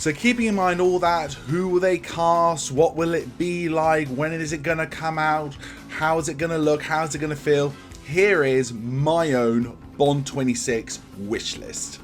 So keeping in mind all that, who will they cast, what will it be like, when is it going to come out, how is it going to look, how is it going to feel, here is my own Bond 26 wish list.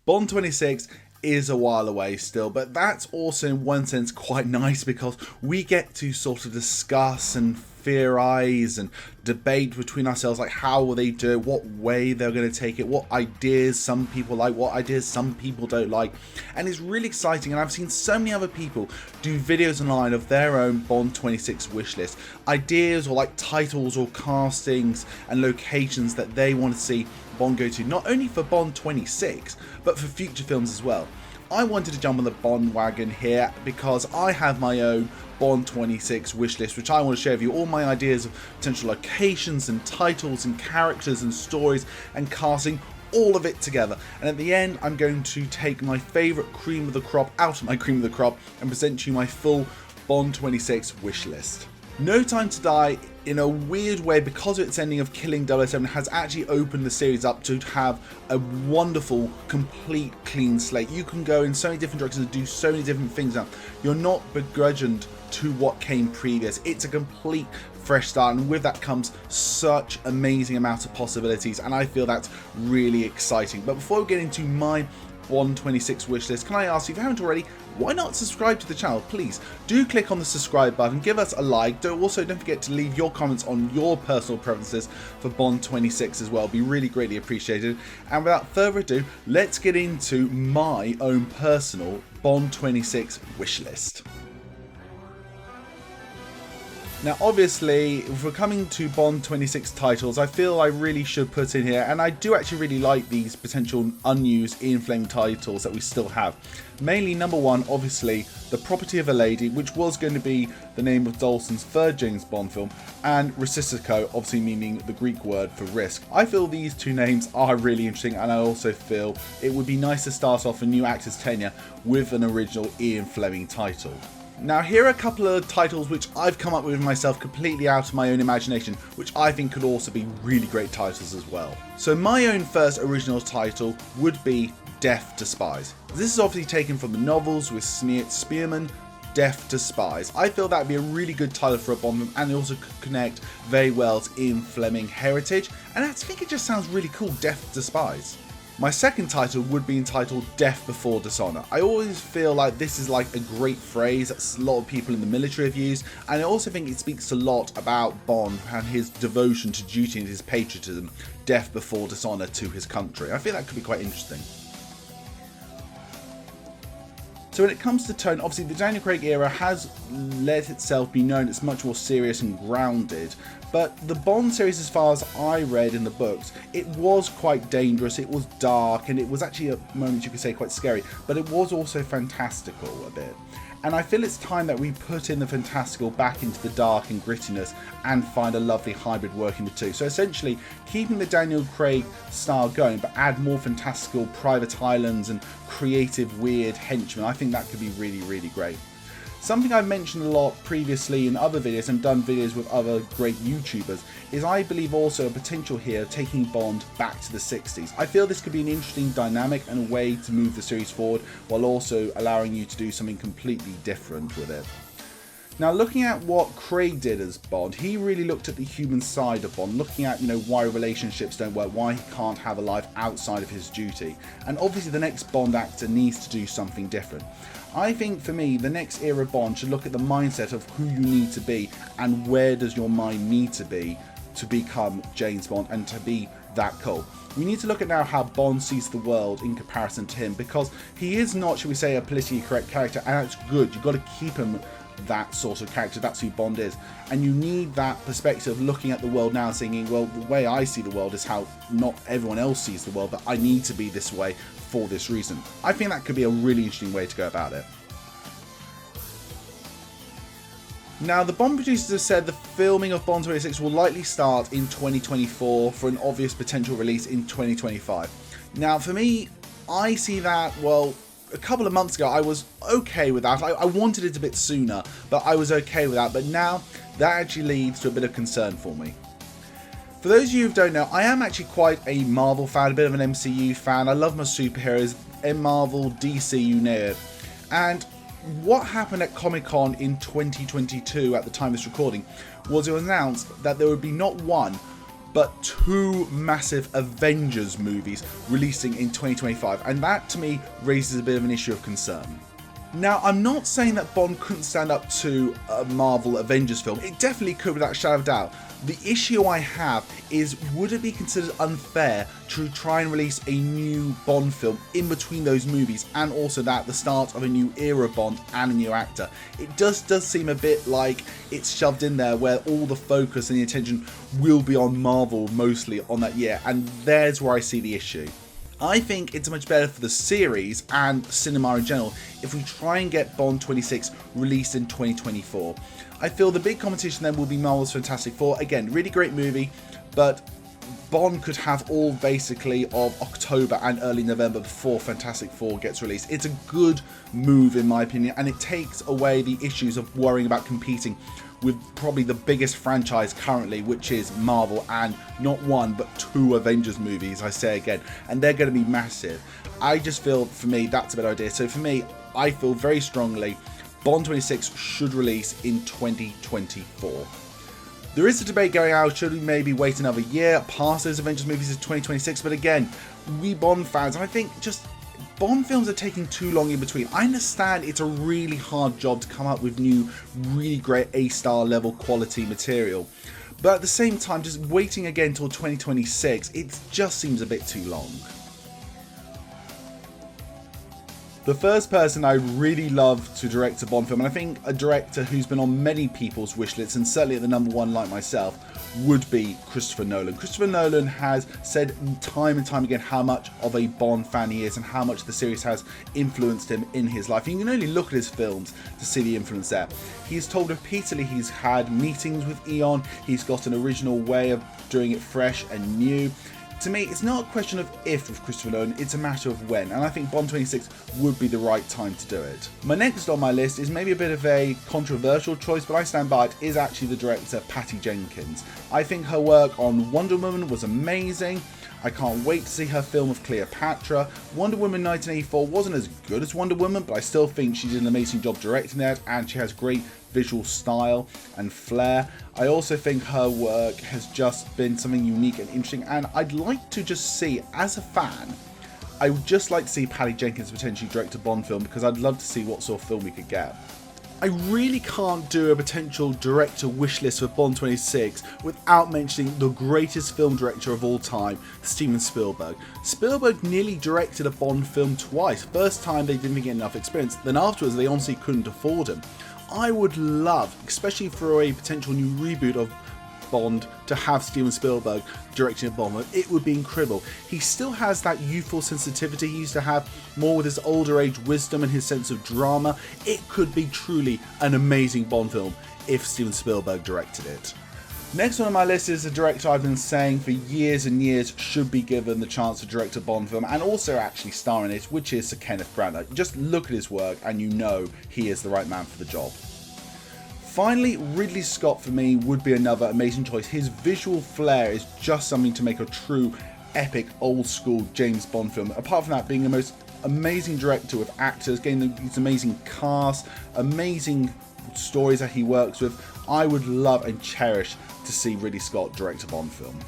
Bond 26 is a while away still, but that's also in one sense quite nice because we get to sort of discuss and theorize and debate between ourselves, like how will they do it, what way they're going to take it, what ideas some people like, what ideas some people don't like, and it's really exciting. And I've seen so many other people do videos online of their own Bond 26 wish list, ideas or like titles or castings and locations that they want to see Bond go to, not only for Bond 26 but for future films as well. I wanted to jump on the Bond wagon here because I have my own Bond 26 wish list, which I want to share with you all my ideas of potential locations and titles and characters and stories and casting, all of it together. And at the end, I'm going to take my favourite cream of the crop out of my cream of the crop and present you my full Bond 26 wish list. No Time to Die, in a weird way, because of its ending of killing 007, has actually opened the series up to have a wonderful, complete, clean slate. You can go in so many different directions and do so many different things now. You're not begrudged to what came previous. It's a complete fresh start, and with that comes such amazing amount of possibilities, and I feel that's really exciting. But before we get into my Bond 26 wishlist, can I ask you, if you haven't already, why not subscribe to the channel? Please do click on the subscribe button, give us a like. Don't forget to leave your comments on your personal preferences for Bond 26 as well. It'd be really greatly appreciated. And without further ado, let's get into my own personal Bond 26 wishlist. Now obviously, if we're coming to Bond 26 titles, I feel I really should put in here, and I do actually really like these potential unused Ian Fleming titles that we still have. Mainly number one, obviously, The Property of a Lady, which was going to be the name of Dawson's third James Bond film, and Reciproco, obviously meaning the Greek word for risk. I feel these two names are really interesting, and I also feel it would be nice to start off a new actor's tenure with an original Ian Fleming title. Now here are a couple of titles which I've come up with myself completely out of my own imagination, which I think could also be really great titles as well. So my own first original title would be Death to Spies. This is obviously taken from the novels with Spearman, Death to Spies. I feel that would be a really good title for a Bond film, and it also could connect very well to Ian Fleming heritage, and I think it just sounds really cool, Death to Spies. My second title would be entitled Death Before Dishonor. I always feel like this is like a great phrase that a lot of people in the military have used, and I also think it speaks a lot about Bond and his devotion to duty and his patriotism, death before dishonor to his country. I feel that could be quite interesting. So when it comes to tone, obviously the Daniel Craig era has let itself be known as much more serious and grounded, but the Bond series, as far as I read in the books, it was quite dangerous, it was dark, and it was actually at moments you could say quite scary, but it was also fantastical a bit. And I feel it's time that we put in the fantastical back into the dark and grittiness and find a lovely hybrid working the two. So essentially keeping the Daniel Craig style going, but add more fantastical private islands and creative weird henchmen. I think that could be really, really great. Something I've mentioned a lot previously in other videos and done videos with other great YouTubers is I believe also a potential here taking Bond back to the 60s. I feel this could be an interesting dynamic and a way to move the series forward while also allowing you to do something completely different with it. Now looking at what Craig did as Bond, he really looked at the human side of Bond, looking at, why relationships don't work, why he can't have a life outside of his duty. And obviously the next Bond actor needs to do something different. I think for me, the next era Bond should look at the mindset of who you need to be and where does your mind need to be to become James Bond and to be that cool. We need to look at now how Bond sees the world in comparison to him, because he is not, shall we say, a politically correct character, and that's good. You've got to keep him that sort of character. That's who Bond is, and you need that perspective of looking at the world now and thinking, well, the way I see the world is how not everyone else sees the world, but I need to be this way for this reason. I think that could be a really interesting way to go about it. Now, the Bond producers have said the filming of Bond 26 will likely start in 2024 for an obvious potential release in 2025. Now, for me, I see that, well, a couple of months ago, I was okay with that. I wanted it a bit sooner, but I was okay with that. But now, that actually leads to a bit of concern for me. For those of you who don't know, I am actually quite a Marvel fan, a bit of an MCU fan. I love my superheroes, in Marvel, DC, you know it. And what happened at Comic-Con in 2022 at the time of this recording was it was announced that there would be not one, but 2 massive Avengers movies releasing in 2025. And that, to me, raises a bit of an issue of concern. Now, I'm not saying that Bond couldn't stand up to a Marvel Avengers film. It definitely could, without a shadow of a doubt. The issue I have is, would it be considered unfair to try and release a new Bond film in between those movies, and also that the start of a new era of Bond and a new actor? It does seem a bit like it's shoved in there where all the focus and the attention will be on Marvel mostly on that year, and there's where I see the issue. I think it's much better for the series and cinema in general if we try and get Bond 26 released in 2024. I feel the big competition then will be Marvel's Fantastic Four. Again, really great movie, but Bond could have all basically of October and early November before Fantastic Four gets released. It's a good move in my opinion, and it takes away the issues of worrying about competing with probably the biggest franchise currently, which is Marvel, and not one but 2 Avengers movies, I say again, and they're going to be massive. I just feel, for me, that's a better idea. So for me, I feel very strongly Bond 26 should release in 2024. There is a debate going out, should we maybe wait another year past those Avengers movies to 2026, but again, we Bond fans, I think just Bond films are taking too long in between. I understand it's a really hard job to come up with new, really great A-star level quality material. But at the same time, just waiting again till 2026, it just seems a bit too long. The first person I really love to direct a Bond film, and I think a director who's been on many people's wish lists, and certainly at the number 1 like myself, would be Christopher Nolan. Christopher Nolan has said time and time again how much of a Bond fan he is and how much the series has influenced him in his life. You can only look at his films to see the influence there. He's told repeatedly he's had meetings with Eon, he's got an original way of doing it fresh and new. To me, it's not a question of if with Christopher Nolan, it's a matter of when, and I think Bond 26 would be the right time to do it. My next on my list is maybe a bit of a controversial choice, but I stand by it, is actually the director Patty Jenkins. I think her work on Wonder Woman was amazing. I can't wait to see her film of Cleopatra. Wonder Woman 1984 wasn't as good as Wonder Woman, but I still think she did an amazing job directing that, and she has great visual style and flair. I also think her work has just been something unique and interesting, and I'd like to just see, as a fan, I would just like to see Patty Jenkins potentially direct a Bond film, because I'd love to see what sort of film we could get. I really can't do a potential director wish list for Bond 26 without mentioning the greatest film director of all time, Steven Spielberg. Spielberg nearly directed a Bond film twice. First time they didn't get enough experience, then afterwards they honestly couldn't afford him. I would love, especially for a potential new reboot of Bond, to have Steven Spielberg directing a Bond. It would be incredible. He still has that youthful sensitivity he used to have, more with his older age wisdom and his sense of drama. It could be truly an amazing Bond film if Steven Spielberg directed it. Next on my list is a director I've been saying for years and years should be given the chance to direct a Bond film and also actually star in it, which is Sir Kenneth Branagh. Just look at his work and you know he is the right man for the job. Finally, Ridley Scott for me would be another amazing choice. His visual flair is just something to make a true epic old school James Bond film. Apart from that, being the most amazing director with actors, getting these amazing casts, amazing stories that he works with, I would love and cherish to see Ridley Scott direct a Bond film.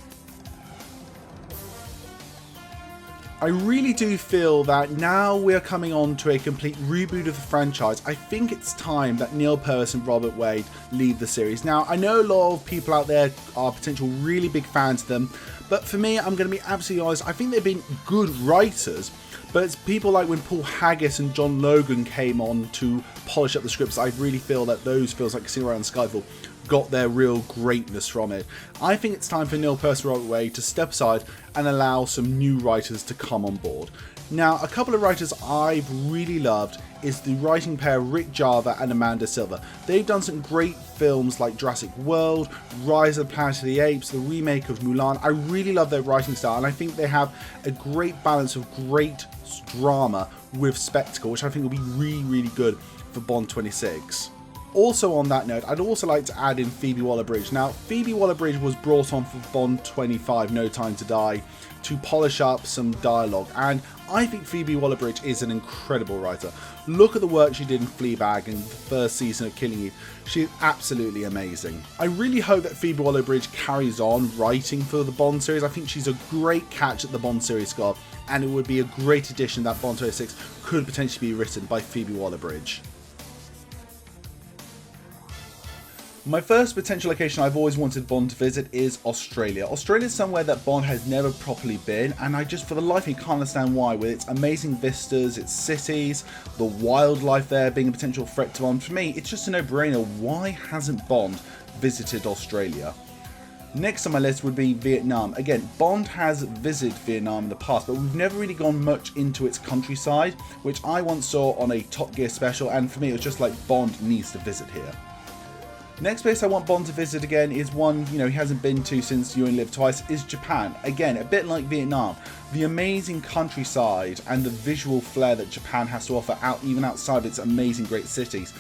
I really do feel that now we're coming on to a complete reboot of the franchise. I think it's time that Neil Purvis and Robert Wade leave the series. Now, I know a lot of people out there are potential really big fans of them, but for me, I'm going to be absolutely honest, I think they've been good writers, but it's people like when Paul Haggis and John Logan came on to polish up the scripts, I really feel that those films like Casino Royale and Skyfall got their real greatness from it. I think it's time for Neil Purvis and Robert Wade to step aside and allow some new writers to come on board. Now, a couple of writers I've really loved is the writing pair Rick Java and Amanda Silver. They've done some great films like Jurassic World, Rise of the Planet of the Apes, the remake of Mulan. I really love their writing style, and I think they have a great balance of great drama with spectacle, which I think will be really, really good for Bond 26. Also on that note, I'd also like to add in Phoebe Waller-Bridge. Now, Phoebe Waller-Bridge was brought on for Bond 25, No Time to Die, to polish up some dialogue, and I think Phoebe Waller-Bridge is an incredible writer. Look at the work she did in Fleabag and the first season of Killing Eve. She is absolutely amazing. I really hope that Phoebe Waller-Bridge carries on writing for the Bond series. I think she's a great catch at the Bond series score, and it would be a great addition that Bond 26 could potentially be written by Phoebe Waller-Bridge. My first potential location I've always wanted Bond to visit is Australia. Australia is somewhere that Bond has never properly been, and I just for the life of me can't understand why, with its amazing vistas, its cities, the wildlife there being a potential threat to Bond. For me, it's just a no-brainer. Why hasn't Bond visited Australia? Next on my list would be Vietnam. Again, Bond has visited Vietnam in the past, but we've never really gone much into its countryside, which I once saw on a Top Gear special, and for me it was just like Bond needs to visit here. Next place I want Bond to visit again is one, he hasn't been to since You Only Live Twice, is Japan. Again, a bit like Vietnam. The amazing countryside and the visual flair that Japan has to offer even outside of its amazing great cities.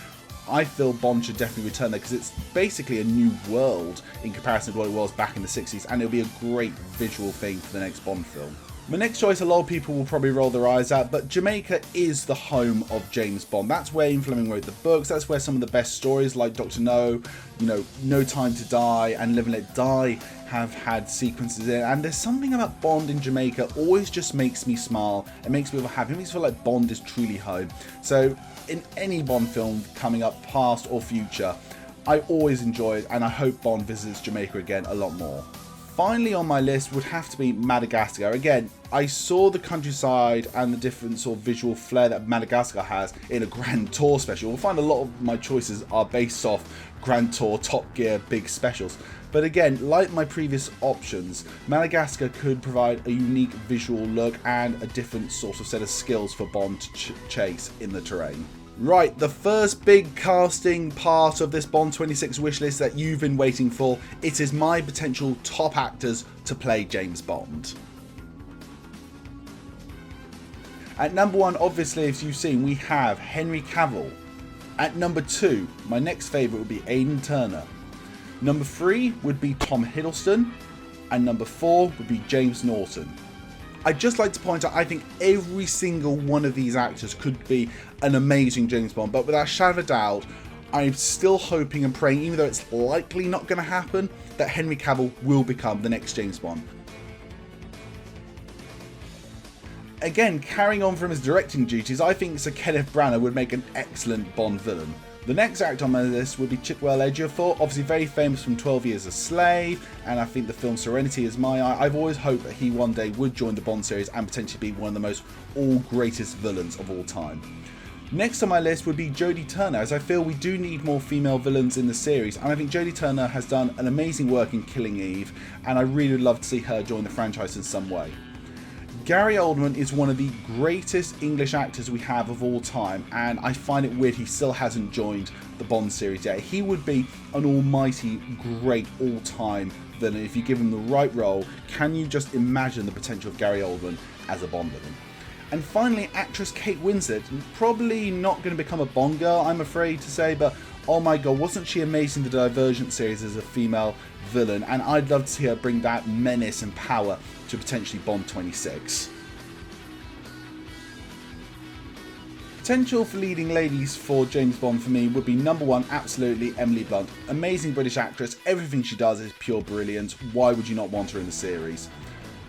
I feel Bond should definitely return there because it's basically a new world in comparison to what it was back in the 60s, and it'll be a great visual thing for the next Bond film. My next choice, a lot of people will probably roll their eyes at, but Jamaica is the home of James Bond. That's where Ian Fleming wrote the books, that's where some of the best stories like Dr. No, No Time to Die and Live and Let Die have had sequences in, and there's something about Bond in Jamaica always just makes me smile, it makes me feel happy, it makes me feel like Bond is truly home. So in any Bond film coming up, past or future, I always enjoy it, and I hope Bond visits Jamaica again a lot more. Finally on my list would have to be Madagascar. Again, I saw the countryside and the different sort of visual flair that Madagascar has in a Grand Tour special. We'll find a lot of my choices are based off Grand Tour, Top Gear, big specials. But again, like my previous options, Madagascar could provide a unique visual look and a different sort of set of skills for Bond to chase in the terrain. Right, the first big casting part of this Bond 26 wishlist that you've been waiting for. It is my potential top actors to play James Bond. At number 1, obviously, as you've seen, we have Henry Cavill. At number 2, my next favourite would be Aidan Turner. Number 3 would be Tom Hiddleston. And number 4 would be James Norton. I'd just like to point out, I think every single one of these actors could be an amazing James Bond, but without a shadow of a doubt, I'm still hoping and praying, even though it's likely not going to happen, that Henry Cavill will become the next James Bond. Again, carrying on from his directing duties, I think Sir Kenneth Branagh would make an excellent Bond villain. The next actor on my list would be Chiwetel Ejiofor, obviously very famous from 12 Years a Slave, and I think the film Serenity is my eye. I've always hoped that he one day would join the Bond series and potentially be one of the most all-greatest villains of all time. Next on my list would be Jodie Turner, as I feel we do need more female villains in the series, and I think Jodie Turner has done an amazing work in Killing Eve, and I really would love to see her join the franchise in some way. Gary Oldman is one of the greatest English actors we have of all time, and I find it weird he still hasn't joined the Bond series yet. He would be an almighty great all-time villain if you give him the right role. Can you just imagine the potential of Gary Oldman as a Bond villain? And finally, actress Kate Winslet, probably not going to become a Bond girl, I'm afraid to say, but oh my god, wasn't she amazing in the Divergent series as a female villain? And I'd love to see her bring that menace and power to potentially Bond 26. Potential for leading ladies for James Bond for me would be number 1, absolutely Emily Blunt. Amazing British actress, everything she does is pure brilliance. Why would you not want her in the series?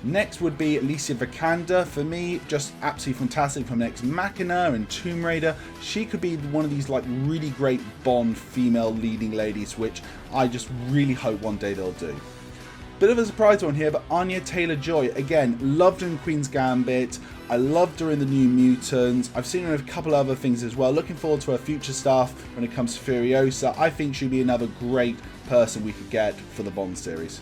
Next would be Alicia Vikander. For me, just absolutely fantastic from Ex Machina and Tomb Raider. She could be one of these like really great Bond female leading ladies, which I just really hope one day they'll do. Bit of a surprise one here, but Anya Taylor-Joy, again, loved her in Queen's Gambit. I loved her in The New Mutants. I've seen her in a couple other things as well. Looking forward to her future stuff when it comes to Furiosa. I think she'd be another great person we could get for the Bond series.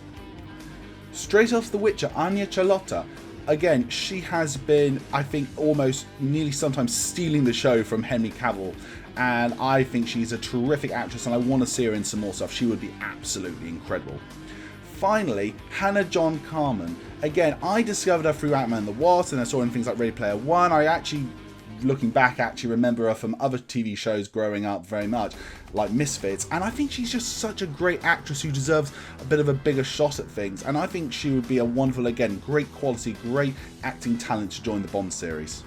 Straight off The Witcher, Anya Chalotta. again, she has been, I think, almost nearly sometimes stealing the show from Henry Cavill. And I think she's a terrific actress, and I want to see her in some more stuff. She would be absolutely incredible. Finally, Hannah John Carmen. Again, I discovered her through Ant-Man and the Wasp, and I saw her in things like Ready Player One. I actually, looking back, remember her from other TV shows growing up very much, like Misfits. And I think she's just such a great actress who deserves a bit of a bigger shot at things. And I think she would be a wonderful, again, great quality, great acting talent to join the Bond series.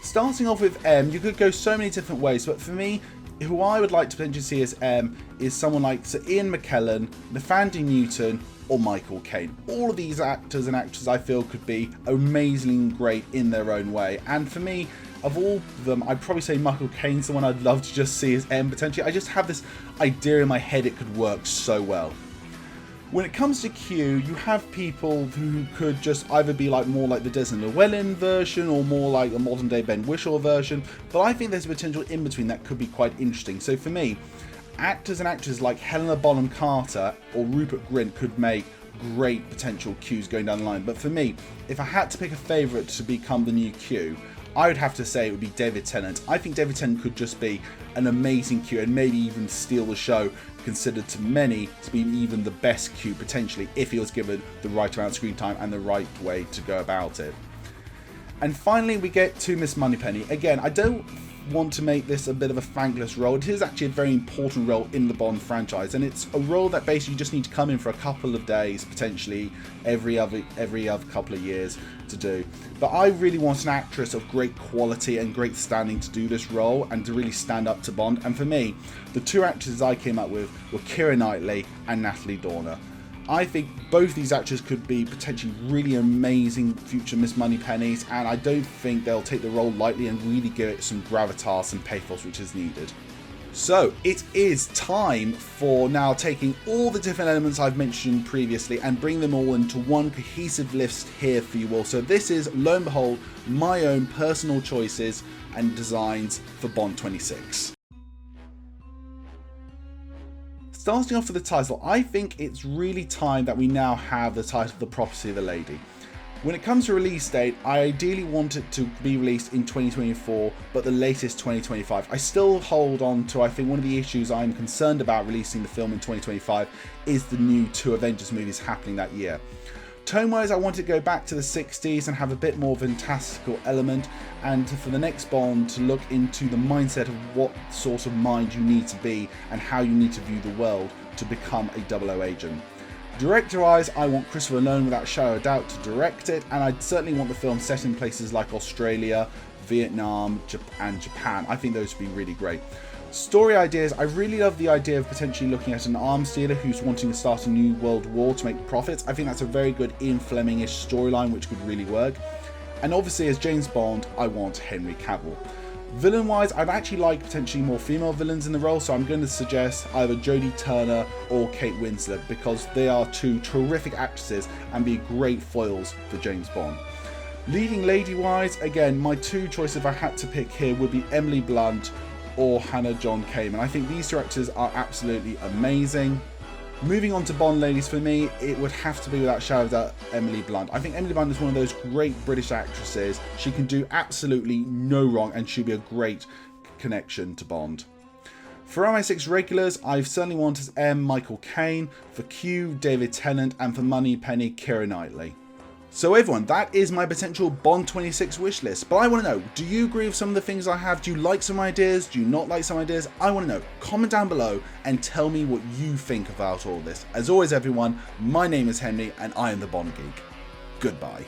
Starting off with M, you could go so many different ways, but for me, who I would like to potentially see as M is someone like Sir Ian McKellen, Nathaniel Newton, or Michael Caine. All of these actors and actresses I feel could be amazingly great in their own way. And for me, of all of them, I'd probably say Michael Caine's the one I'd love to just see as M potentially. I just have this idea in my head it could work so well. When it comes to Q, you have people who could just either be like more like the Desmond Llewellyn version or more like a modern day Ben Whishaw version, but I think there's a potential in between that could be quite interesting. So for me, actors and actresses like Helena Bonham Carter or Rupert Grint could make great potential Qs going down the line. But for me, if I had to pick a favourite to become the new Q, I would have to say it would be David Tennant. I think David Tennant could just be an amazing Q and maybe even steal the show, considered to many to be even the best Q potentially if he was given the right amount of screen time and the right way to go about it. And finally we get to Miss Moneypenny. Again, I don't want to make this a bit of a thankless role. It is actually a very important role in the Bond franchise, and it's a role that basically you just need to come in for a couple of days, potentially every other couple of years to do. But I really want an actress of great quality and great standing to do this role and to really stand up to Bond. And for me, the two actresses I came up with were Keira Knightley and Natalie Dormer. I think both these actors could be potentially really amazing future Miss Moneypennies, and I don't think they'll take the role lightly and really give it some gravitas and pathos which is needed. So it is time for now taking all the different elements I've mentioned previously and bring them all into one cohesive list here for you all. So this is, lo and behold, my own personal choices and designs for Bond 26. Starting off with the title, I think it's really time that we now have the title of The Prophecy of the Lady. When it comes to release date, I ideally want it to be released in 2024, but the latest 2025. I still hold on to, I think one of the issues I'm concerned about releasing the film in 2025 is the new 2 Avengers movies happening that year. Tone-wise, I want to go back to the 60s and have a bit more fantastical element, and for the next Bond to look into the mindset of what sort of mind you need to be and how you need to view the world to become a 00 agent. Director-wise, I want Christopher Nolan without a shadow of doubt to direct it, and I certainly want the film set in places like Australia, Vietnam, and Japan. I think those would be really great. Story ideas, I really love the idea of potentially looking at an arms dealer who's wanting to start a new world war to make profits. I think that's a very good Ian Fleming-ish storyline which could really work. And obviously as James Bond, I want Henry Cavill. Villain wise, I'd actually like potentially more female villains in the role, so I'm going to suggest either Jodie Turner or Kate Winslet because they are two terrific actresses and be great foils for James Bond. Leading lady wise, again, my two choices if I had to pick here would be Emily Blunt or Hannah John Kamen. I think these two actors are absolutely amazing. Moving on to Bond ladies, for me, it would have to be without shadow of doubt Emily Blunt. I think Emily Blunt is one of those great British actresses. She can do absolutely no wrong and she'll be a great connection to Bond. For MI6 regulars, I've certainly wanted M, Michael Caine, for Q, David Tennant, and for Moneypenny, Keira Knightley. So everyone, that is my potential Bond 26 wish list. But I want to know, do you agree with some of the things I have? Do you like some ideas? Do you not like some ideas? I want to know. Comment down below and tell me what you think about all this. As always everyone, my name is Henry and I am the Bond Geek. Goodbye.